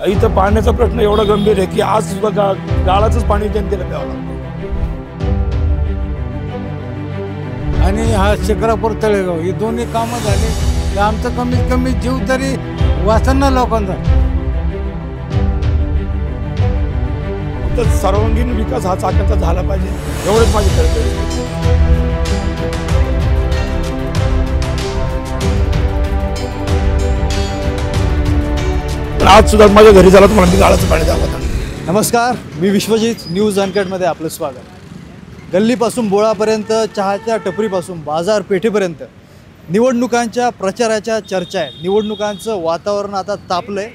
इथं पाण्याचा प्रश्न एवढा गंभीर आहे की आज सुद्धा गाळाचंच पाणी जनतेला प्यावं लागतं. आणि हा शिक्रापूर तळेगाव ही दोन्ही कामं झाली तर आमचं कमीत कमी जीव तरी वाचणार लोकांचा. तर सर्वांगीण विकास हा चाकणचा झाला पाहिजे एवढंच माझी कर्तव्य आहे. आज सुद्धा माझ्या घरी झाला तुम्हाला मी गाळाचं पाणी द्यावं होतं. नमस्कार, मी विश्वजित, न्यूज अनकटमध्ये आपलं स्वागत. गल्लीपासून बोळापर्यंत, चहाच्या टपरीपासून बाजारपेठेपर्यंत निवडणुकांच्या प्रचाराच्या चर्चा आहे. निवडणुकांचं वातावरण आता तापलं आहे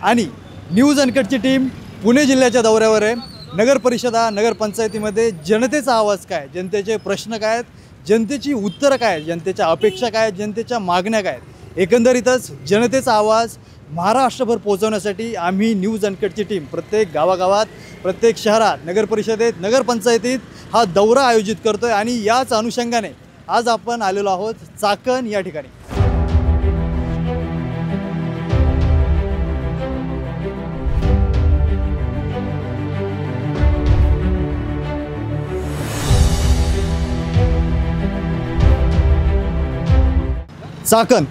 आणि न्यूज अनकटची टीम पुणे जिल्ह्याच्या दौऱ्यावर आहे. नगर परिषदा, नगरपंचायतीमध्ये जनतेचा आवाज काय, जनतेचे प्रश्न काय आहेत, जनतेची उत्तरं काय आहेत, जनतेच्या अपेक्षा काय आहेत, जनतेच्या मागण्या काय आहेत, एकंदरीतच जनतेचा आवाज महाराष्ट्रभर पोहोचवण्यासाठी आम्ही न्यूज अनकटची टीम प्रत्येक गावागावात, प्रत्येक शहरात, नगरपरिषदेत, नगरपंचायतीत हा दौरा आयोजित करतो आहे. आणि याच अनुषंगाने आज आपण आलेलो आहोत चाकण या ठिकाणी. चाकण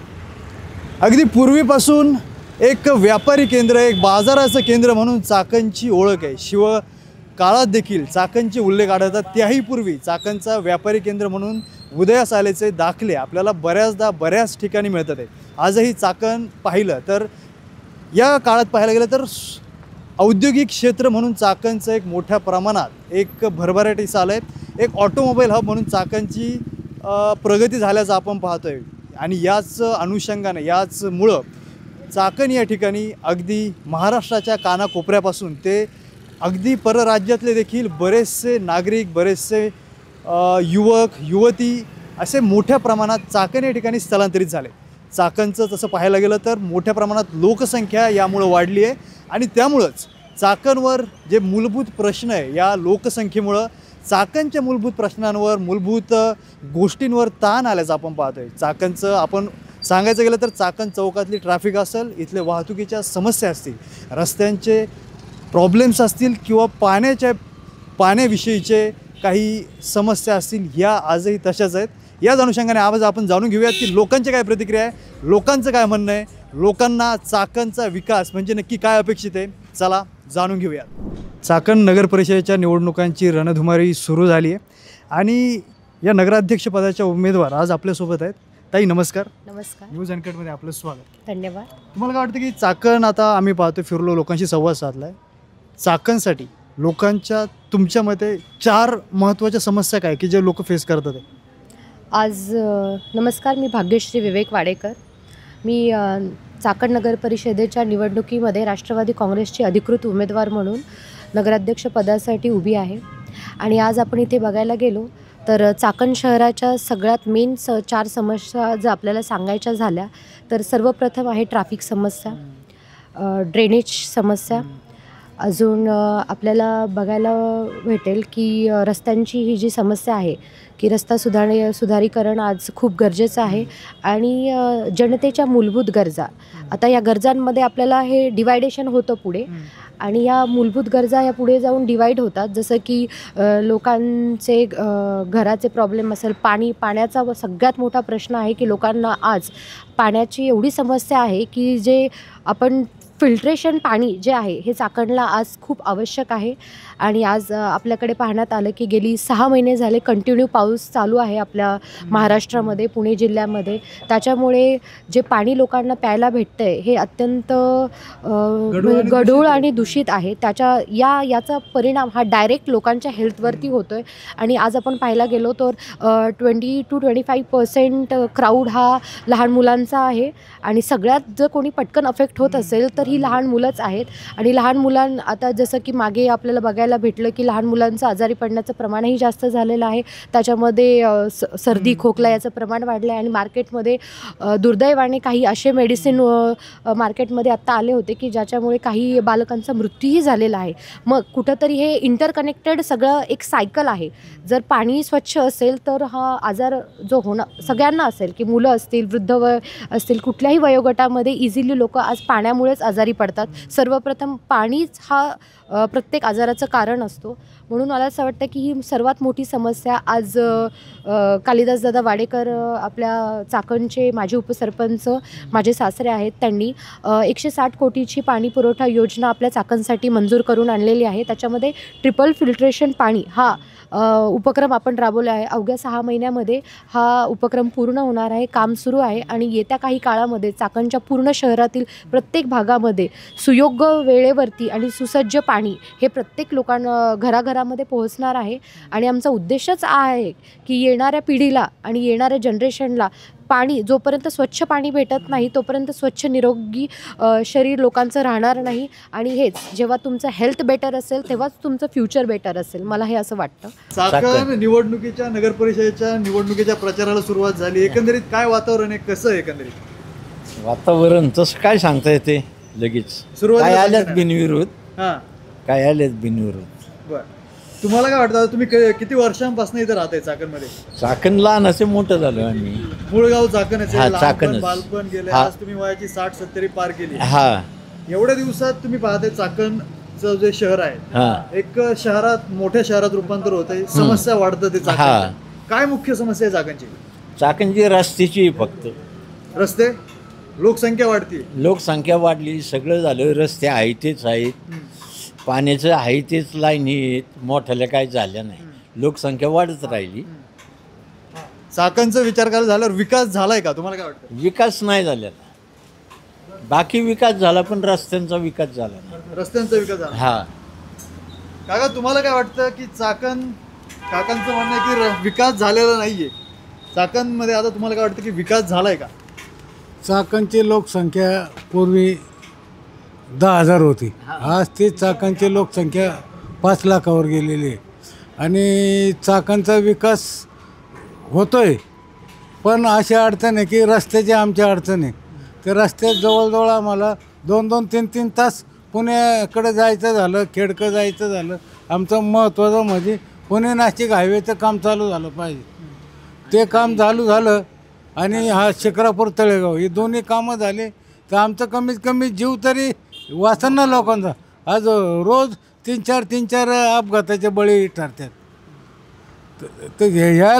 अगदी पूर्वीपासून एक व्यापारी केंद्र, एक बाजाराचं केंद्र म्हणून चाकणची ओळख आहे. काळात देखील चाकणचे उल्लेख आढळतात. त्याही पूर्वी चाकणचा व्यापारी केंद्र म्हणून उदयास आल्याचे दाखले आपल्याला बऱ्याचदा बऱ्याच ठिकाणी मिळतात आहे. आजही चाकण पाहिलं तर, या काळात पाहायला गेलं तर औद्योगिक क्षेत्र म्हणून चाकणचं एक मोठ्या प्रमाणात एक भरभराटीस आलं आहे. एक ऑटोमोबाईल हब म्हणून चाकणची प्रगती झाल्याचं आपण पाहतो आहे. आणि याच अनुषंगाने, याचमुळं चाकण या ठिकाणी अगदी महाराष्ट्राच्या कानाकोपऱ्यापासून ते अगदी परराज्यातले देखील बरेचसे नागरिक, बरेचसे युवक युवती असे मोठ्या प्रमाणात चाकण या ठिकाणी स्थलांतरित झाले. चाकणचं तसं पाहायला गेलं तर मोठ्या प्रमाणात लोकसंख्या यामुळं वाढली आहे. आणि त्यामुळंच चाकणवर जे मूलभूत प्रश्न आहे, या लोकसंख्येमुळं चाकणच्या मूलभूत प्रश्नांवर, मूलभूत गोष्टींवर ताण आल्याचं आपण पाहतो आहे. चाकणचं आपण सांगायचं गेलं तर चाकण चौकातली ट्रॅफिक असेल, इथले वाहतुकीच्या समस्या असतील, रस्त्यांचे प्रॉब्लेम्स असतील किंवा पाण्याविषयीचे काही समस्या असतील, ह्या आजही तशाच आहेत. याच अनुषंगाने आज आपण जाणून घेऊयात की लोकांची काय प्रतिक्रिया आहे, लोकांचं काय म्हणणं आहे, लोकांना चाकणचा विकास म्हणजे नक्की काय अपेक्षित आहे. चला जाणून घेऊयात. चाकण नगर परिषदेच्या निवडणुकांची रणधुमारी सुरू झाली आहे आणि या नगराध्यक्षपदाच्या उमेदवार आज आपल्यासोबत आहेत. ताई नमस्कार. नमस्कार. न्यूज अनकटमध्ये आपलं स्वागत. धन्यवाद. तुम्हाला काय वाटतं की चाकण, आता आम्ही पाहतो, फिरलो, लोकांशी संवाद साधला आहे, चाकणसाठी लोकांच्या तुमच्या मते 4 महत्त्वाच्या समस्या काय की जे लोक फेस करतात आहे? आज नमस्कार, मी भाग्यश्री विवेक वाडेकर. मी चाकण नगर परिषदेच्या निवडणुकीमध्ये राष्ट्रवादी काँग्रेसची अधिकृत उमेदवार म्हणून नगराध्यक्षपदासाठी उभी आहे. आणि आज आपण इथे बघायला गेलो तर चाकण शहराच्या सगळ्यात मेन 4 समस्या जर आपल्याला सांगायच्या झाल्या तर सर्वप्रथम आहे ट्रॅफिक समस्या, ड्रेनेज समस्या. अजून आपल्याला बघायला भेटेल की रस्त्यांची ही जी समस्या आहे की रस्ता सुधारीकरण आज खूप गरजेचं आहे. आणि जनतेच्या मूलभूत गरजा, आता या गरजांमध्ये आपल्याला हे डिवायडेशन होतं पुढे, आणि या मूलभूत गरजा या पुढे जाऊन डिवाईड होतात. जसं की लोकांचे घराचे प्रॉब्लेम असेल, पाण्याचा सगळ्यात मोठा प्रश्न आहे की लोकांना आज पाण्याची एवढी समस्या आहे की जे आपण फिल्ट्रेशन पाणी जे आहे हे चाकणला आज खूप आवश्यक आहे. आणि आज आपल्याकडे पाहण्यात आलं की गेली 6 महिने झाले कंटिन्यू पाऊस चालू आहे आपल्या महाराष्ट्रामध्ये, पुणे जिल्ह्यामध्ये. त्याच्यामुळे जे पाणी लोकांना प्यायला भेटतं आहे हे अत्यंत गढूळ आणि दूषित आहे. याचा परिणाम हा डायरेक्ट लोकांच्या हेल्थवरती होतो आहे. आणि आज आपण पाहायला गेलो तर 20 to 25% क्राऊड हा लहान मुलांचा आहे. आणि सगळ्यात जर कोणी पटकन अफेक्ट होत असेल तर ही लहान मुलंच आहेत. आणि लहान आता जसं की मागे आपल्याला बघायला भेटलं की लहान मुलांचं आजारी पडण्याचं प्रमाणही जास्त झालेलं आहे. त्याच्यामध्ये सर्दी खोकला याचं प्रमाण वाढलं आहे. आणि मार्केटमध्ये दुर्दैवाने काही असे मेडिसिन मार्केटमध्ये आत्ता आले होते की ज्याच्यामुळे काही बालकांचा मृत्यूही झालेला आहे. मग कुठंतरी हे इंटरकनेक्टेड सगळं एक सायकल आहे. जर पाणी स्वच्छ असेल तर हा आजार जो सगळ्यांना असेल की मुलं असतील, वृद्ध असतील, कुठल्याही वयोगटामध्ये इझिली लोक आज पाण्यामुळेच आजारी पडतात. सर्वप्रथम पाणीच हा प्रत्येक आजाराचं कारण असतो. म्हणून मला असं वाटतं की ही सर्वात मोठी समस्या आज कालिदासदादा वाडेकर आपल्या चाकणचे माजी उपसरपंच माझे सासरे आहेत, त्यांनी 160 कोटीची पाणी पुरवठा योजना आपल्या चाकणसाठी मंजूर करून आणलेली आहे. त्याच्यामध्ये ट्रिपल फिल्ट्रेशन पाणी हा उपक्रम आपण राबवला आहे. अवघ्या 6 महिन्यामध्ये हा उपक्रम पूर्ण होणार आहे. काम सुरू आहे आणि येत्या काही काळामध्ये चाकणच्या पूर्ण शहरातील प्रत्येक भागामध्ये सुयोग्य वेळेवरती आणि सुसज्ज पाणी हे प्रत्येक घराघरामध्ये पोहोचणार आहे. आणि आमचा उद्देशच आहे की येणाऱ्या पिढीला आणि येणाऱ्या जनरेशनला पाणी जोपर्यंत स्वच्छ पाणी भेटत नाही तोपर्यंत स्वच्छ निरोगी शरीर लोकांचं राहणार नाही. आणि हेच जेव्हा तुमचं हेल्थ बेटर असेल तेव्हाच तुमचं फ्युचर बेटर असेल, मला हे असं वाटतं. चाकण निवडणुकीच्या नगर परिषदेच्या निवडणुकीच्या प्रचाराला सुरुवात झाली. एकंदरीत काय वातावरण आहे, कसं आहे एकंदरीत वातावरण? तसं काय सांगता येते लगेच. सुरुवातीला काय आल्यात सांगा ना. बिनविरोध, हां काय आल्यात बिनविरोध. बरं, तुम्हाला काय वाटतं तुम्ही किती वर्षांपासून इथे राहताय चाकणमध्ये? चाकण लहान असे मोठं झालो आम्ही. मूळ गाव चाकणच हा, आहे, लहानपण चाकणच. बालपण गेले, हा. आज तुम्ही वयाची 60-70 पार केली. हा एवढ्या दिवसात तुम्ही पाहताय चाकणचं जे शहर आहे हा एक शहरात मोठ्या शहरात रूपांतर होत आहे. समस्या वाढतं ते हा. चाकण. काय मुख्य समस्या आहे चाकणची? चाकणची रस्त्याची फक्त. रस्ते, लोकसंख्या वाढती, लोकसंख्या वाढली, सगळं झालं. रस्ते आहे तेच आहेत, पाण्याचं आहे तेच लाईन आहेत, मोठ्याला काय झालं नाही. लोकसंख्या वाढत राहिली. चाकणचा विचार करायला झाल्यावर विकास झालाय का तुम्हाला काय वाटतं? विकास नाही झालेला. बाकी विकास झाला पण रस्त्यांचा विकास झाला नाही. रस्त्यांचा विकास झाला. हा. काका तुम्हाला काय वाटतं की काकांचं म्हणणं आहे की विकास झालेला नाहीये चाकणमध्ये. आता तुम्हाला काय वाटतं की विकास झालाय का? चाकणची लोकसंख्या पूर्वी 10,000 होती. आज ती चाकणची लोकसंख्या 5 लाखावर गेलेली आहे. आणि चाकणचा विकास होतोय, पण अशी अडचण आहे की रस्त्याची आमची अडचण आहे. ते रस्त्यात जवळजवळ आम्हाला 2-2, 3-3 तास पुण्याकडे जायचं झालं, खेडकं जायचं झालं. आमचं महत्त्वाचं म्हणजे पुणे नाशिक हायवेचं काम चालू झालं पाहिजे. ते काम चालू झालं आणि हा शिक्रापूर तळेगाव हे दोन्ही कामं झाले तर आमचं कमीत कमी जीव तरी वाचन ना लोकांचा. आज रोज 3-4 अपघाताचे बळी ठरतात. तर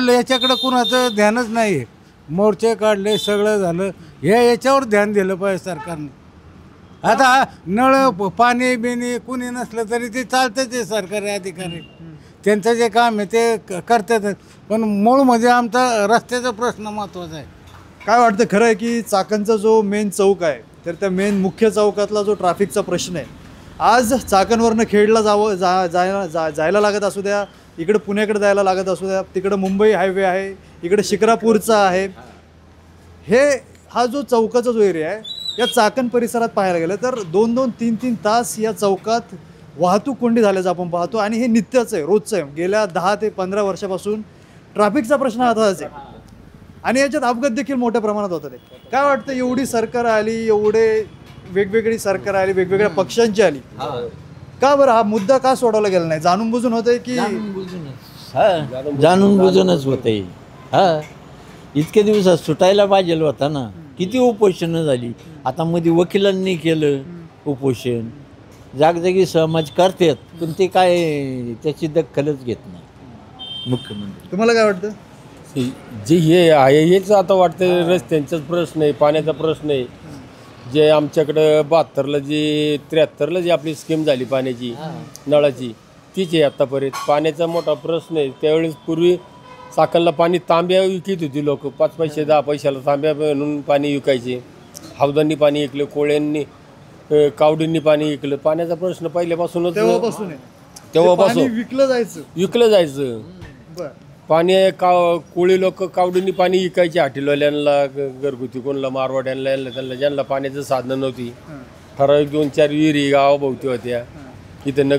याच्याकडं कुणाचं ध्यानच नाही आहे. मोर्चे काढले, सगळं झालं, याच्यावर ध्यान दिलं पाहिजे सरकारने. आता नळ पाणी बिणी कुणी नसलं तरी ते चालतंच आहे. सरकारी अधिकारी त्यांचं जे काम आहे ते करतातच, पण मूळ म्हणजे आमचा रस्त्याचा प्रश्न महत्त्वाचा आहे. काय वाटतं खरं आहे की चाकणचा जो मेन चौक आहे तर त्या मेन मुख्य चौकातला जो ट्रॅफिकचा प्रश्न आहे, आज चाकणवरनं खेडला जायला लागत असू द्या, इकडे पुण्याकडे जायला लागत असू द्या, तिकडं मुंबई हायवे आहे, इकडे शिक्रापूरचा आहे, हा जो चौकाचा जो एरिया आहे या चाकण परिसरात पाहायला गेलं तर 2-2, 3-3 तास या चौकात वाहतूक कोंडी झाल्याचं आपण पाहतो. आणि हे नित्यच आहे, रोजचं आहे. गेल्या 10 ते 15 वर्षापासून ट्रॅफिकचा प्रश्न हाताळायचा आहे आणि याच्यात अपघात देखील मोठ्या प्रमाणात होतात. काय वाटतं एवढी सरकार आली, एवढे वेगवेगळी सरकार आली, वेगवेगळ्या पक्षांची आली, का बरं हा मुद्दा का सोडवला गेला नाही? जाणून बुजून होतंय की जाणून बुजूनच होते. हा, इतके दिवसात सुटायला पाहिजे होता ना. किती उपोषणं झाली. आता मध्ये वकिलांनी केलं उपोषण, जागजागी समाज करतात पण ते काय त्याची दखलच घेत नाही मुख्यमंत्री. तुम्हाला काय वाटतं? जे हे आहे हेच आता वाटतं रस्त्यांचाच प्रश्न आहे, पाण्याचा प्रश्न आहे. जे आमच्याकडं 72ला जे 73ला जी आपली स्कीम झाली पाण्याची नळाची तीच आहे आत्तापर्यंत. पाण्याचा मोठा प्रश्न आहे. त्यावेळेस पूर्वी चाकणला पाणी तांब्या विकत होती लोक, 5 पैसे 10 पैशाला तांब्या म्हणून पाणी विकायचे. हौदांनी पाणी विकलं, कोळ्यांनी कावडींनी विकलं. पाण्याचा प्रश्न पहिल्यापासूनच तेव्हापासून विकलं जायचं. पाणी कोळी लोक कावडींनी पाणी विकायचे हॉटेलवाल्यांना, घरगुती कोणाला, मारवाड्यांना, त्यांना ज्यांना पाण्याचं साधनं नव्हती. ठराविक 2-4 विहिरी गावाभोवती होत्या. इथं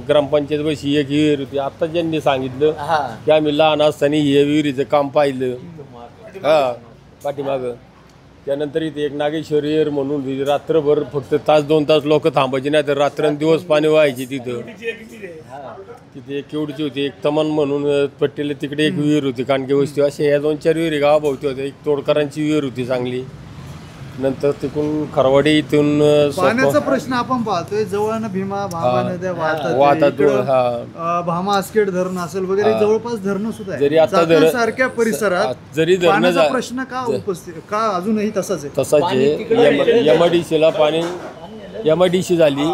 ग्रामपंचायत बशी एक विहीर होती. आता ज्यांनी सांगितलं की आम्ही लहान असताना हे विहिरीचं काम पाहिलं पाठीमागं. त्यानंतर इथे एक नागेश्वरी विहीर म्हणून होती. रात्रभर फक्त 1-2 तास लोक थांबायचे, नाही तर रात्रंदिवस पाणी व्हायचे तिथं. तिथे एक केवढीची होती, एक तमन म्हणून पट्टीला तिकडे एक विहीर होती, कानके वस्ती. असे ह्या 2-4 विहिरी गावाभोवती होत्या. एक तोडकरांची विहीर होती चांगली. नंतर तिकडून खरवाडी इथून पाण्याचा प्रश्न आपण पाहतोय जवळनं भीमा भामा नद्या वाहतात, वाहतात हा. भामा आसखेड धरण असेल वगैरे जवळपास धरणं सुद्धा जरी आता आहे सारख्या परिसरात जरी धरणं पाण्याचा प्रश्न का उपस्थित का अजूनही तसाच आहे? तसाच आहे. MIDCला पाणी MIDC झाली.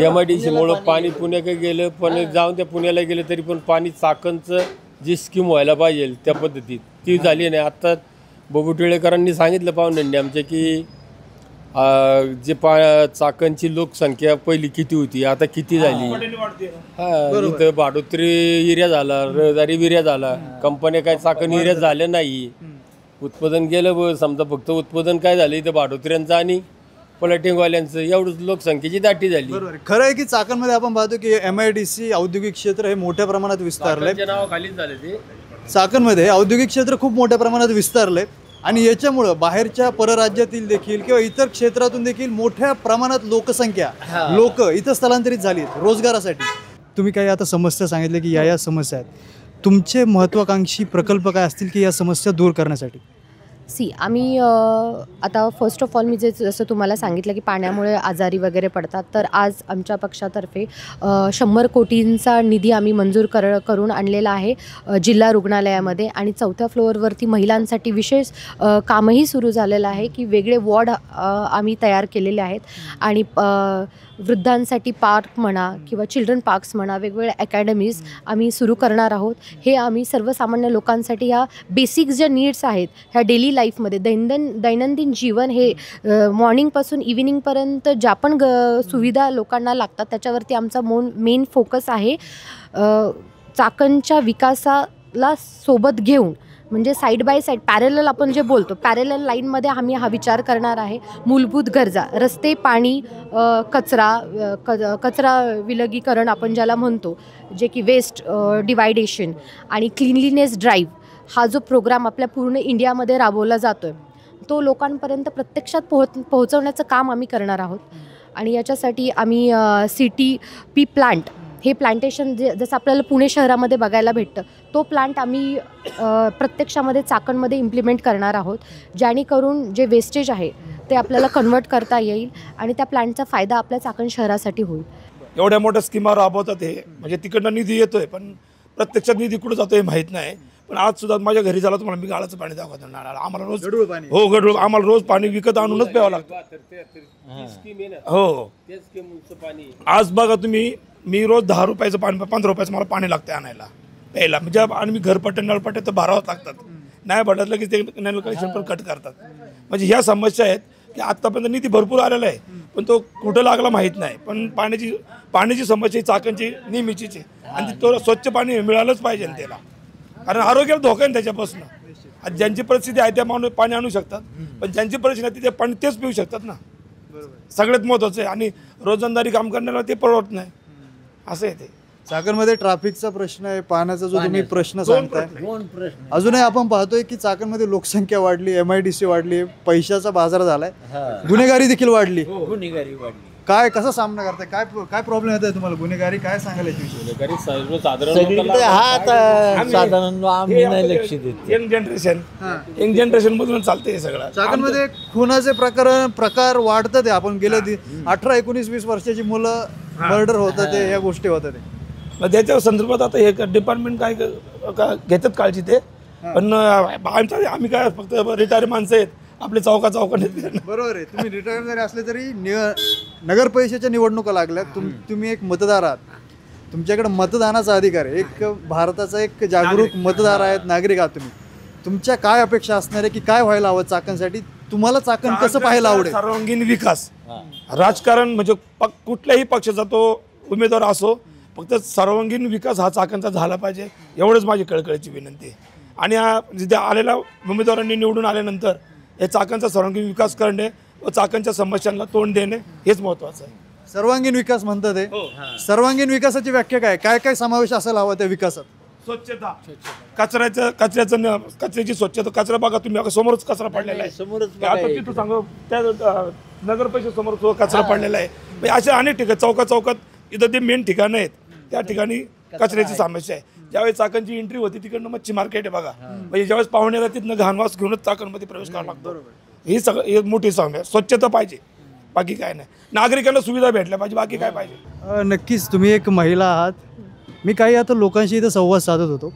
MIDC मुळे पाणी पुण्याकडे गेलं, पण जाऊन त्या पुण्याला गेलं तरी पण पाणी चाकणचं जी स्कीम व्हायला पाहिजे त्या पद्धतीत ती झाली नाही. आत्ता बबू टिळेकरांनी सांगितलं पाहुण्यांनी आमच्या की जे चाकणची लोकसंख्या पहिली किती होती आता किती झाली. इथं भाडोत्री एरिया झाला, रहदारी एरिया झाला, कंपन्या काय चाकण एरिया झाल्या नाही. उत्पादन गेलं समजा फक्त उत्पादन काय झालं इथं भाडोत्र्यांचं आणि पलटिंगवाल्यांचं एवढंच लोकसंख्येची दाटी झाली. बरोबर खरं आहे की चाकणमध्ये आपण पाहतो की MIDC औद्योगिक क्षेत्र हे मोठ्या प्रमाणात विस्तारलंय. नावाखालीच झालं ते. चाकणमध्ये औद्योगिक क्षेत्र खूप मोठ्या प्रमाणात विस्तारलंय आणि याच्यामुळं बाहेरच्या परराज्यातील देखील किंवा इतर क्षेत्रातून देखील मोठ्या प्रमाणात लोक इथं स्थलांतरित झाली आहेत रोजगारासाठी. तुम्ही काही आता समस्या सांगितल्या की या समस्या आहेत, तुमचे महत्त्वाकांक्षी प्रकल्प काय असतील की या समस्या दूर करण्यासाठी? आम्ही आता फर्स्ट ऑफ ऑल मी जसं तुम्हाला सांगितलं की पाण्यामुळे आजारी वगैरे पडतात, तर आज आमच्या पक्षातर्फे 100 कोटींचा निधी आम्ही मंजूर करून आणलेला आहे जिल्हा रुग्णालयामध्ये. आणि 4थ्या फ्लोअरवरती महिलांसाठी विशेष कामही सुरू झालेलं आहे की वेगळे वॉर्ड आम्ही तयार केलेले आहेत. आणि वृद्धांसाठी पार्क म्हणा किंवा चिल्ड्रन पार्क्स म्हणा, वेगवेगळ्या अकॅडमीज आम्ही सुरू करणार आहोत. हे आम्ही सर्वसामान्य लोकांसाठी ह्या बेसिक ज्या नीड्स आहेत ह्या डेली लाईफमध्ये दैनंदिन जीवन हे मॉर्निंगपासून इव्हिनिंगपर्यंत ज्या पण सुविधा लोकांना लागतात त्याच्यावरती आमचा मेन फोकस आहे. चाकणच्या विकासाला सोबत घेऊन म्हणजे साईड बाय साईड पॅरेलल आपण जे बोलतो पॅरेलल लाईनमध्ये आम्ही हा विचार करणार आहे. मूलभूत गरजा रस्ते, पाणी, कचरा विलगीकरण आपण ज्याला म्हणतो, जे की वेस्ट डिवायडेशन आणि क्लीनलीनेस ड्राईव्ह हा जो प्रोग्राम आपल्या पूर्ण इंडियामध्ये राबवला जातो आहे तो लोकांपर्यंत प्रत्यक्षात पोहोचवण्याचं काम आम्ही करणार आहोत. आणि याच्यासाठी आम्ही CTP प्लांट हे प्लांटेशन जसं आपल्याला पुणे शहरामध्ये बघायला भेटतं तो प्लांट आम्ही प्रत्यक्षामध्ये चाकणमध्ये इम्प्लिमेंट करणार आहोत, जेणेकरून जे वेस्टेज आहे ते आपल्याला कन्वर्ट करता येईल आणि त्या प्लांटचा फायदा आपल्या चाकण शहरासाठी होईल. एवढ्या मोठ्या स्कीमा राबवतात हे, म्हणजे तिकडनं निधी येतोय पण प्रत्यक्षात निधी कुठं जातोय माहीत नाही. पण आज सुद्धा माझ्या घरी झालं तुम्हाला मी गाळाचं पाणी दाखवतो नाळाला. आम्हाला रोज गढूळ आम्हाला रोज पाणी विकत आणूनच प्यावं लागतं. हो आज बघा तुम्ही, मी रोज 10 रुपयाचं पाणी 15 रुपयाचं मला पाणी लागतं आणायला प्यायला. म्हणजे आणि मी घरपट्टे नळपट्टे तर भरावंच लागतात. नाही भरलं की ते नळ कनेक्शन पण कट करतात. म्हणजे ह्या समस्या आहेत की आत्तापर्यंत निधी भरपूर आलेला आहे पण तो कुठं लागला माहीत नाही. पण पाण्याची समस्या ही चाकणची नेहमीचीच आहे आणि तो स्वच्छ पाणी मिळालंच पाहिजे त्याला, कारण आरोग्याला धोका आहे त्याच्यापासून. आज ज्यांची परिस्थिती आहे त्या माणूस पाणी आणू शकतात पण ज्यांची परिस्थिती नाही ते पाणी तेच पिऊ शकतात ना. सगळ्यात महत्त्वाचं आहे. आणि रोजंदारी काम करण्याला ते परवडत नाही असं आहे ते. चाकणमध्ये ट्रॅफिकचा प्रश्न आहे, पाण्याचा जो तुम्ही प्रश्न सांगताय, अजूनही आपण पाहतोय की चाकणमध्ये लोकसंख्या वाढली, MIDC वाढली, पैशाचा बाजार झालाय, गुन्हेगारी देखील वाढली. काय कसा सामना करताय, काय प्रॉब्लेम येत आहे तुम्हाला? गुन्हेगारी काय सांगायला साधारण आम्ही नाही लक्ष देत. यंग जनरेशन मधून चालते हे सगळं. चाकणमध्ये खुनाचे प्रकार वाढतात. आपण गेल्या 18, 19, 20 वर्षाची मुलं मर्डर होतात, या गोष्टी होतात. मग त्याच्या संदर्भात आता हे डिपार्टमेंट काय घेतात काळजी ते. पण आम्ही काय फक्त रिटायर माणसं आहेत, आपले चौकाने. बरोबर आहे. तुम्ही रिटायर जरी असले तरी नगर परिषदेच्या निवडणुका लागल्यात, तुम्ही एक मतदार आहात, तुमच्याकडे मतदानाचा अधिकार आहे. एक भारताचा एक जागरूक मतदार आहेत, नागरिक आहात तुम्ही. तुमच्या काय अपेक्षा असणार आहे की काय व्हायला हवं चाकणसाठी? तुम्हाला चाकण कसं पाहायला आवडेल? सर्वांगीण विकास. राजकारण म्हणजे कुठल्याही पक्षाचा तो उमेदवार असो, फक्त सर्वांगीण विकास हा चाकणचा झाला पाहिजे एवढंच माझी कळकळीची विनंती आहे. आणि जिथे आलेल्या उमेदवारांनी निवडून आल्यानंतर हे चाकणचा सर्वांगीण विकास करणे व चाकणच्या समस्यांना तोंड देणे हेच महत्त्वाचं आहे. सर्वांगीण विकास म्हणतात ते. सर्वांगीण विकासाची व्याख्या काय काय समावेश असायला हवा त्या विकासात? स्वच्छता, कचऱ्याची स्वच्छता. कचरा बघा तुम्ही, समोरच कचरा पडलेला आहे. आता तिथं सांगू त्या नगर परिषद समोर कचरा पडलेला आहे. अशा अनेक ठिकाणी चौकात इथं ते मेन ठिकाणं आहेत त्या ठिकाणी कचऱ्याची समस्या आहे. ज्यावेळेस चाकणची एंट्री होती तिकडनं मच्छी मार्केट आहे बघा, म्हणजे ज्यावेळेस पाहुण्याला तिथनं घाणवास घेऊनच चाकणमध्ये प्रवेश करावा लागतो. ही ही मोठी समस्या. स्वच्छता पाहिजे, बाकी काय नाही. नागरिकांना सुविधा भेटल्या पाहिजे, बाकी काय पाहिजे. नक्कीच तुम्ही एक महिला आहात. मी काही आता लोकांशी इथं संवाद साधत होतो.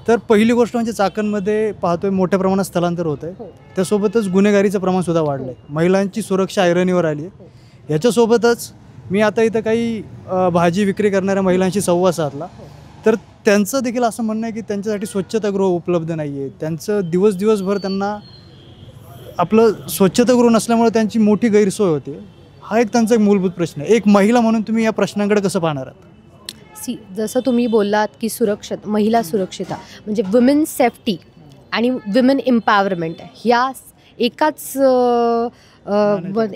तर पहिली गोष्ट म्हणजे चाकणमध्ये पाहतोय मोठ्या प्रमाणात स्थलांतर होत आहे. त्यासोबतच गुन्हेगारीचं प्रमाणसुद्धा वाढलं आहे. महिलांची सुरक्षा ऐरणीवर आली आहे. याच्यासोबतच मी आता इथं काही भाजी विक्री करणाऱ्या महिलांशी संवाद साधला. तर त्यांचं देखील असं म्हणणं आहे की त्यांच्यासाठी स्वच्छतागृह उपलब्ध नाही आहे. त्यांचं दिवसभर त्यांना आपलं स्वच्छतागृह नसल्यामुळे त्यांची मोठी गैरसोय होते. हा एक त्यांचा एक मूलभूत प्रश्न आहे. एक महिला म्हणून तुम्ही या प्रश्नांकडे कसं पाहणार आहात? जसं तुम्ही बोललात की महिला सुरक्षिता म्हणजे वुमेन सेफ्टी आणि वुमेन एम्पॉवरमेंट ह्या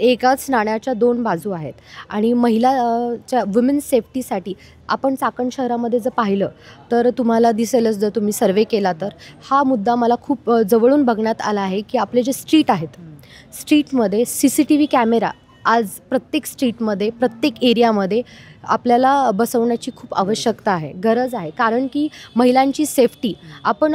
एकाच नाण्याच्या दोन बाजू आहेत. आणि महिलाच्या वुमेन सेफ्टीसाठी आपण चाकण शहरामध्ये जर पाहिलं तर तुम्हाला दिसेलच, जर तुम्ही सर्वे केला तर हा मुद्दा मला खूप जवळून बघण्यात आला आहे की आपले जे स्ट्रीट आहेत, स्ट्रीटमध्ये CCTV कॅमेरा आज प्रत्येक स्ट्रीटमध्ये, प्रत्येक एरियामध्ये आपल्याला बसवण्याची खूप आवश्यकता आहे, गरज आहे. कारण की महिलांची सेफ्टी आपण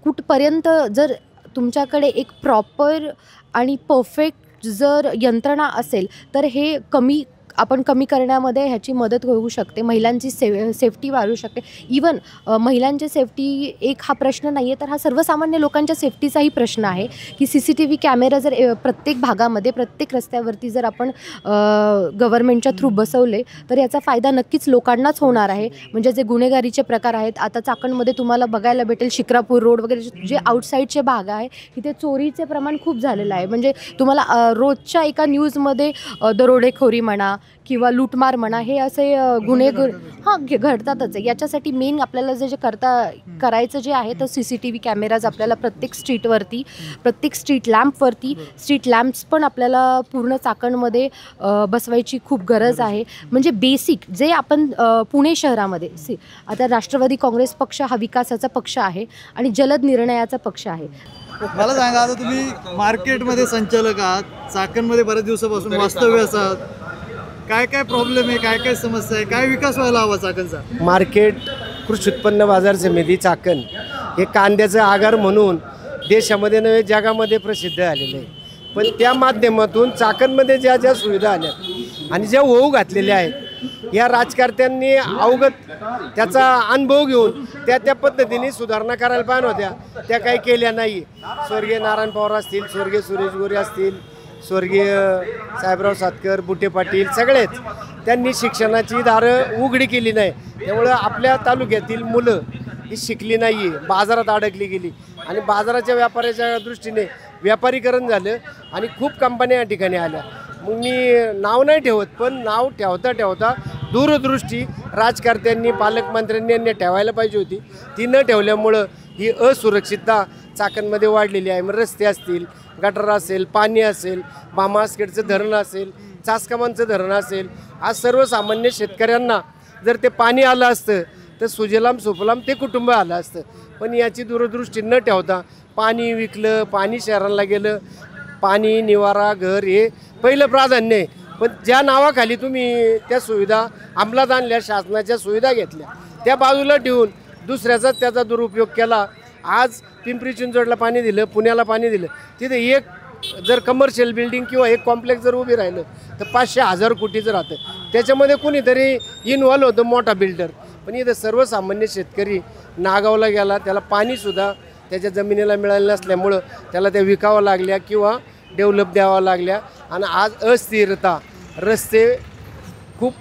कुठपर्यंत, जर तुमच्याकडे एक प्रॉपर आणि परफेक्ट जर यंत्रणा असेल तर हे आपण कमी करण्यामध्ये ह्याची मदत होऊ शकते. महिलांची सेफ्टी वाढू शकते. इवन महिलांची सेफ्टी एक हा प्रश्न नाही आहे, तर हा सर्वसामान्य लोकांच्या सेफ्टीचाही प्रश्न आहे की CCTV कॅमेरा जर प्रत्येक भागामध्ये, प्रत्येक रस्त्यावरती जर आपण गव्हर्नमेंटच्या थ्रू बसवले तर याचा फायदा नक्कीच लोकांनाच होणार आहे. म्हणजे जे गुन्हेगारीचे प्रकार आहेत, आता चाकणमध्ये तुम्हाला बघायला भेटेल, शिक्रापूर रोड वगैरे जे आउटसाईडचे भाग आहे तिथे चोरीचे प्रमाण खूप झालेलं आहे. म्हणजे तुम्हाला रोजच्या एका न्यूजमध्ये दरोडेखोरी म्हणा किंवा लूटमार म्हणा, हे असे गुन्हे घडतातच आहे. याच्यासाठी मेन आपल्याला जे करायचं जे आहे तर CCTV कॅमेराज आपल्याला प्रत्येक स्ट्रीटवरती, प्रत्येक स्ट्रीट लॅम्प्स पण आपल्याला पूर्ण चाकणमध्ये बसवायची खूप गरज आहे. म्हणजे बेसिक जे आपण पुणे शहरामध्ये आता राष्ट्रवादी काँग्रेस पक्ष हा विकासाचा पक्ष आहे आणि जलद निर्णयाचा पक्ष आहे. मला सांगा, आता तुम्ही मार्केटमध्ये संचालक आहात, चाकणमध्ये बऱ्याच दिवसापासून वास्तव्य असाल, काय काय प्रॉब्लेम आहे, काय काय समस्या आहे, काय विकास व्हायला हवा चाकणचा? मार्केट कृषी उत्पन्न बाजार समिती चाकण हे कांद्याचं आगार म्हणून देशामध्ये नव्हे जगामध्ये प्रसिद्ध झालेलं आहे. पण त्या माध्यमातून चाकणमध्ये ज्या ज्या सुविधा आल्या आणि ज्या होऊ घातलेल्या आहेत, या राजकारत्यांनी अवगत त्याचा अनुभव घेऊन त्या पद्धतीने सुधारणा करायला पाहिजे होत्या. त्या काही केल्या नाही. स्वर्गीय नारायण पवार असतील, स्वर्गीय सुरेश गोरे असतील, स्वर्गीय साहेबराव सातकर, बुटे पाटील, सगळेच त्यांनी शिक्षणाची दारं उघडी केली नाही. त्यामुळं आपल्या तालुक्यातील मुलं ही शिकली नाही आहे, बाजारात अडकली गेली आणि बाजाराच्या व्यापाराच्या दृष्टीने व्यापारीकरण झालं आणि खूप कंपन्या या ठिकाणी आल्या. मग मी नाव नाही ठेवत, पण नाव ठेवता दूरदृष्टी राजकारत्यांनी, पालकमंत्र्यांनी यांनी ठेवायला पाहिजे होती. ती न ठेवल्यामुळं ही असुरक्षितता चाकणमध्ये वाढलेली आहे. मग रस्ते असतील, गटर असेल, पाणी असेल, मामासखेडचं धरण असेल, चासकामांचं धरण असेल, आज सर्वसामान्य शेतकऱ्यांना जर ते पाणी आलं असतं तर सुजलाम सुफलाम ते कुटुंब आलं असतं. पण याची दूरदृष्टी न ठेवता पाणी विकलं, पाणी शहराला गेलं. पाणी, निवारा, घर हे पहिलं प्राधान्य आहे. पण ज्या नावाखाली तुम्ही त्या सुविधा अंमलात आणल्या, शासनाच्या सुविधा घेतल्या, त्या बाजूला ठेवून दुसऱ्याचाच त्याचा दुरुपयोग केला. आज पिंपरी चिंचवडला पाणी दिलं, पुण्याला पाणी दिलं, तिथे एक जर कमर्शियल बिल्डिंग किंवा एक कॉम्प्लेक्स जर उभी राहिलं तर 500,000 कोटीचं राहतं. त्याच्यामध्ये कुणीतरी इन्व्हॉल्व होतं, मोठा बिल्डर. पण इथं सर्वसामान्य शेतकरी नागावला गेला, त्याला पाणीसुद्धा त्याच्या जमिनीला मिळालं नसल्यामुळं त्याला त्या विकावं लागल्या किंवा डेव्हलप द्यावं लागल्या. आणि आज अस्थिरता, रस्ते खूप,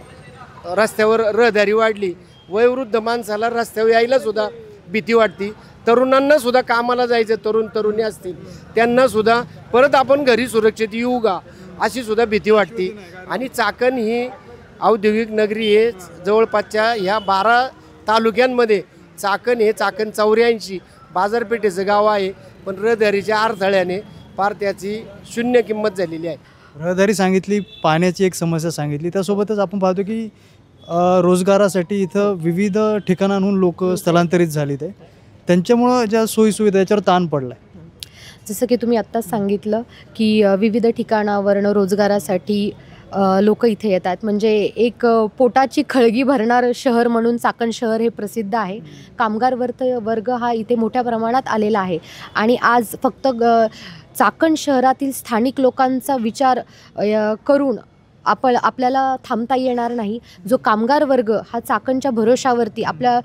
रस्त्यावर रहदारी वाढली, वयोवृद्ध माणसाला रस्त्यावर यायलासुद्धा भीती वाटते. तरुणांनासुद्धा कामाला जायचं, तरुणी असतील त्यांनासुद्धा परत आपण घरी सुरक्षित येऊ का अशी सुद्धा भीती वाटते. आणि चाकण ही औद्योगिक नगरी हे जवळपासच्या ह्या 12 तालुक्यांमध्ये चाकण हे चाकण 84 बाजारपेठेचं गाव आहे. पण रहदारीच्या अडथळ्याने फार त्याची शून्य किंमत झालेली आहे. रहदारी सांगितली, पाण्याची एक समस्या सांगितली, त्यासोबतच आपण पाहतो की रोजगारासाठी इथं विविध ठिकाणांहून लोक स्थलांतरित झालेत आहे. त्यांच्यामुळं ज्या सोयीसुविधा याच्यावर ताण पडला आहे. जसं की तुम्ही आत्ताच सांगितलं की विविध ठिकाणावरनं रोजगारासाठी लोक इथे येतात. म्हणजे एक पोटाची खळगी भरणारं शहर म्हणून चाकण शहर हे प्रसिद्ध आहे. कामगार वर्ग हा इथे मोठ्या प्रमाणात आलेला आहे. आणि आज फक्त चाकण शहरातील स्थानिक लोकांचा विचार करून आपल्याला थांबता येणार नाही. जो कामगार वर्ग हा चाकणच्या भरोशावरती आपल्या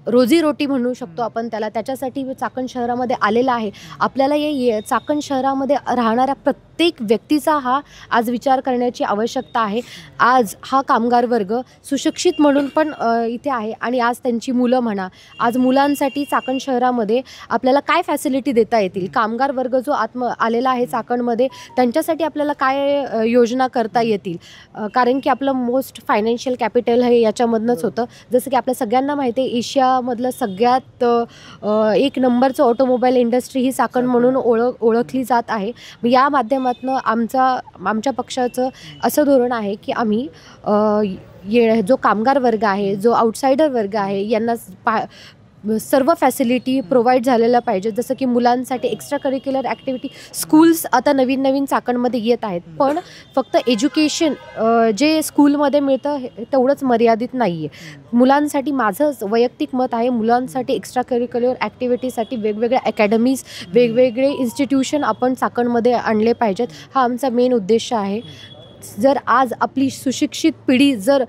रोजीरोटी म्हणू शकतो आपण त्याला, त्याच्यासाठी चाकण शहरामध्ये आलेला आहे. आपल्याला चाकण शहरामध्ये राहणाऱ्या प्रत्येक व्यक्तीचा हा आज विचार करण्याची आवश्यकता आहे. आज हा कामगार वर्ग सुशिक्षित म्हणून पण इथे आहे आणि आज त्यांची मुलं म्हणा, आज मुलांसाठी चाकण शहरामध्ये आपल्याला काय फॅसिलिटी देता येतील, कामगार वर्ग जो आलेला आहे चाकणमध्ये त्यांच्यासाठी आपल्याला काय योजना करता येतील. कारण की आपलं मोस्ट फायनान्शियल कॅपिटल हे याच्यामधनंच होतं. जसं की आपल्या सगळ्यांना माहिती आहे एशियामधलं सगळ्यात 1 नंबरचं ऑटोमोबाईल इंडस्ट्री ही चाकण म्हणून ओळखली जात आहे. या माध्यमातून आमच्या पक्षाचं असं धोरण आहे की आम्ही जो कामगार वर्ग आहे, जो आउटसायडर वर्ग आहे, यांना सर्व फॅसिलिटी प्रोव्हाइड झालेल्या पाहिजे. जसं की मुलांसाठी एक्स्ट्रा करिक्युलर ॲक्टिव्हिटी स्कूल्स आता नवीन चाकणमध्ये येत आहेत, पण फक्त एज्युकेशन जे स्कूलमध्ये मिळतं तेवढंच मर्यादित नाही आहे. मुलांसाठी माझं वैयक्तिक मत आहे, मुलांसाठी एक्स्ट्रा करिक्युलर ॲक्टिव्हिटीसाठी वेगवेगळ्या अकॅडमीज, वेगवेगळे इन्स्टिट्यूशन आपण चाकणमध्ये आणले पाहिजेत. हा आमचा मेन उद्देश आहे. जर आज आपली सुशिक्षित पिढी जर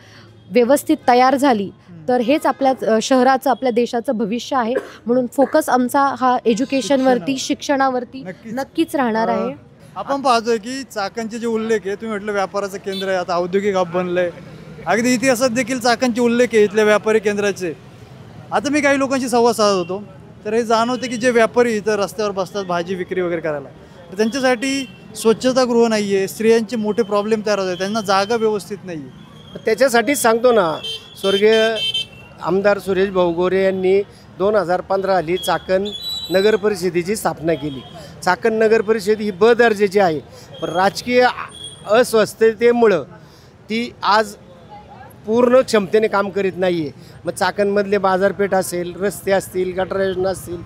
व्यवस्थित तयार झाली तर हेच आपल्या शहराचं, आपल्या देशाचं भविष्य आहे. म्हणून फोकस आमचा हा एज्युकेशनवरती, शिक्षणावरती नक्कीच राहणार आहे. आपण पाहतोय की चाकणचे जे उल्लेख आहे, तुम्ही म्हटलं व्यापाराचं केंद्र आहे, आता औद्योगिक हब बनलंय. अगदी इतिहासात देखील चाकणचे उल्लेख आहे इथल्या व्यापारी केंद्राचे. आता मी काही लोकांशी संवाद साधत होतो तर हे जाणवते की जे व्यापारी इथं रस्त्यावर बसतात भाजी विक्री वगैरे करायला, तर त्यांच्यासाठी स्वच्छतागृह नाही आहे, स्त्रियांचे मोठे प्रॉब्लेम तयार होत आहेत, त्यांना जागा व्यवस्थित नाही आहे. त्याच्यासाठीच सांगतो ना, स्वर्गीय आमदार सुरेश भाऊ गोरे यांनी 2015 साली चाकण नगर परिषदेची स्थापना केली. चाकण नगर परिषद ही ब दर्जाची आहे, पण राजकीय अस्वस्थतेमुळं ती आज पूर्ण क्षमतेने काम करीत नाही आहे. मग चाकणमधले बाजारपेठ असेल, रस्ते असतील, गटार योजना असतील,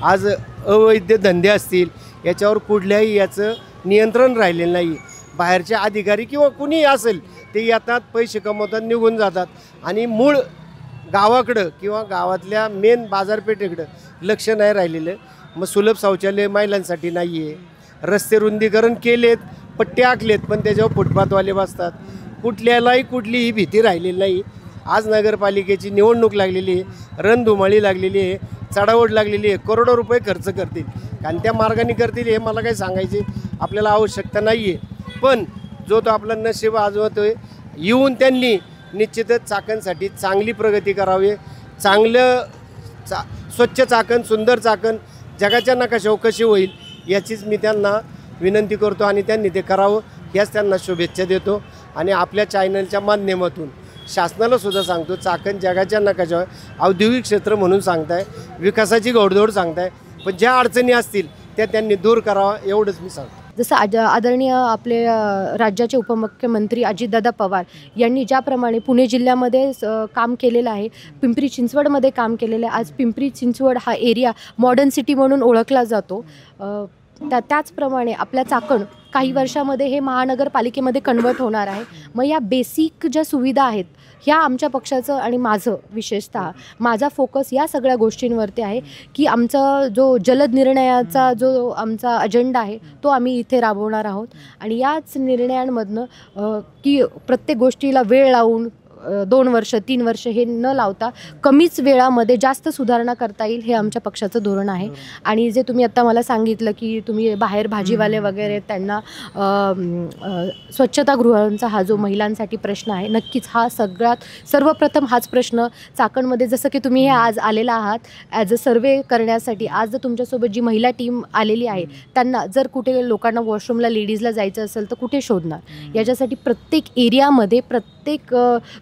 आज अवैध धंदे असतील, याच्यावर कुठल्याही याचं नियंत्रण राहिलेलं नाही. बाहेरचे अधिकारी किंवा कुणीही असेल ते येतात, पैसे कमवतात, निघून जातात आणि मूळ गावाकडं किंवा गावातल्या मेन बाजारपेठेकडं लक्ष नाही राहिलेलं. मग सुलभ शौचालय महिलांसाठी नाही आहे, रस्ते रुंदीकरण केलेत, पट्टे आखलेत, पण त्याच्यावर फुटपाथवाले बसतात. कुठलीही भीती राहिलेली नाही. आज नगरपालिकेची निवडणूक लागलेली आहे, रणधुमाळी लागलेली आहे, चढाओढ लागलेली आहे, करोडो रुपये खर्च करतील. कारण त्या मार्गाने करतील हे मला काही सांगायची आपल्याला आवश्यकता नाही आहे. पण जो तो आपला नशीब आजवतोय, येऊन त्यांनी निश्चितच चाकणसाठी चांगली प्रगती करावी. स्वच्छ चाकण, सुंदर चाकण जगाच्या नकाशावर कशी होईल याचीच मी त्यांना विनंती करतो आणि त्यांनी ते करावं याच त्यांना शुभेच्छा देतो. आणि आपल्या चॅनलच्या माध्यमातून शासनाला सुद्धा सांगतो, चाकण जगाच्या नकाशावर औद्योगिक क्षेत्र म्हणून सांगताय, विकासाची घोडदौड सांगताय, पण ज्या अडचणी असतील त्या त्यांनी दूर करावा एवढंच मी सांगतो. जसं आदरणीय आपले राज्याचे उपमुख्यमंत्री अजितदादा पवार यांनी ज्याप्रमाणे पुणे जिल्ह्यामध्ये काम केलेलं आहे, पिंपरी चिंचवडमध्ये काम केलेलं आहे. आज पिंपरी चिंचवड हा एरिया मॉडर्न सिटी म्हणून ओळखला जातो. त्याचप्रमाणे आपल्या चाकण काही वर्षामध्ये हे महानगरपालिकेमध्ये कन्वर्ट होणार आहे. मग या बेसिक ज्या सुविधा आहेत ह्या आमच्या पक्षाचं आणि माझं विशेषतः माझा फोकस या सगळ्या गोष्टींवरती आहे की आमचा जो जलद निर्णयाचा जो आमचा अजेंडा आहे तो आम्ही इथे राबवणार आहोत. आणि याच निर्णयांमधनं की प्रत्येक गोष्टीला वेळ लावून 2 वर्ष 3 वर्ष हे न लावता कमीच वेळामध्ये जास्त सुधारणा करता येईल हे आमच्या पक्षाचं धोरण आहे. आणि जे तुम्ही आत्ता मला सांगितलं की तुम्ही बाहेर भाजीवाले वगैरे त्यांना स्वच्छतागृहांचा हा जो महिलांसाठी प्रश्न आहे, नक्कीच हा सर्वप्रथम हाच प्रश्न चाकणमध्ये, जसं की तुम्ही हे आज आलेला आहात ॲज अ सर्वे करण्यासाठी, आज जर तुमच्यासोबत जी महिला टीम आलेली आहे त्यांना जर कुठे लोकांना वॉशरूमला लेडीजला जायचं असेल तर कुठे शोधणार, याच्यासाठी प्रत्येक एरियामध्ये प्रत्येक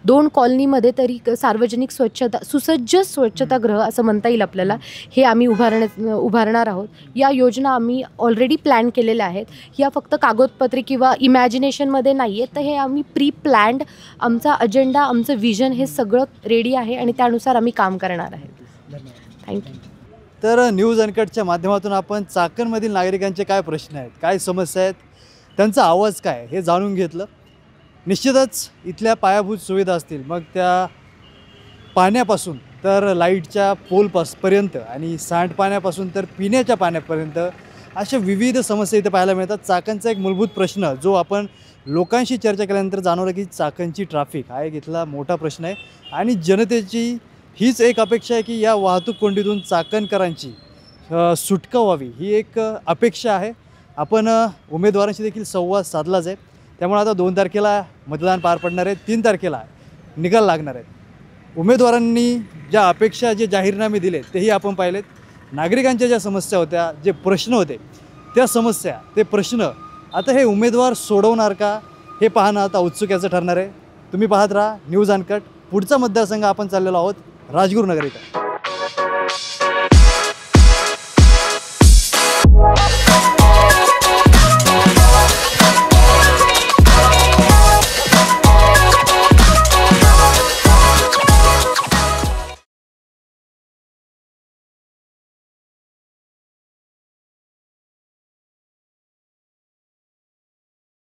2 कॉलनीमध्ये तरी सार्वजनिक सुसज्ज स्वच्छतागृह असं म्हणता येईल आपल्याला, हे आम्ही उभारणार आहोत. या योजना आम्ही ऑलरेडी प्लॅन केलेल्या आहेत. या फक्त कागदपत्री किंवा इमॅजिनेशनमध्ये नाही आहे, तर हे आम्ही प्री प्लॅन्ड आमचा अजेंडा, आमचं विजन हे सगळं रेडी आहे आणि त्यानुसार आम्ही काम करणार आहे. थँक्यू. तर न्यूज अनकटच्या माध्यमातून आपण चाकणमधील नागरिकांचे काय प्रश्न आहेत, काय समस्या आहेत, त्यांचा आवाज काय हे जाणून घेतलं. निश्चितच इथल्या पायाभूत सुविधा असतील, मग त्या पाण्यापासून तर लाईटच्या पोलपर्यंत आणि सांडपाण्यापासून तर पिण्याच्या पाण्यापर्यंत अशा विविध समस्या इथे पाहायला मिळतात. चाकणचा एक मूलभूत प्रश्न जो आपण लोकांशी चर्चा केल्यानंतर जाणवलं की चाकणची ट्रॅफिक हा एक इथला मोठा प्रश्न आहे आणि जनतेची हीच एक अपेक्षा आहे की या वाहतूक कोंडीतून चाकणकरांची सुटका व्हावी ही एक अपेक्षा आहे. आपण उमेदवारांशी देखील संवाद साधलाच आहे. त्यामुळे आता 2 तारखेला मतदान पार पडणार आहे, 3 तारखेला निकाल लागणार आहेत. उमेदवारांनी ज्या अपेक्षा जे जाहीरनामे दिले तेही आपण पाहिलेत. नागरिकांच्या ज्या समस्या होत्या, जे प्रश्न होते, त्या समस्या ते प्रश्न आता हे उमेदवार सोडवणार का हे पाहणं आता उत्सुक्याचं ठरणार आहे. तुम्ही पाहत राहा न्यूज अनकट. पुढचा मतदारसंघ आपण चाललेलो आहोत राजगुरुनगर इथं.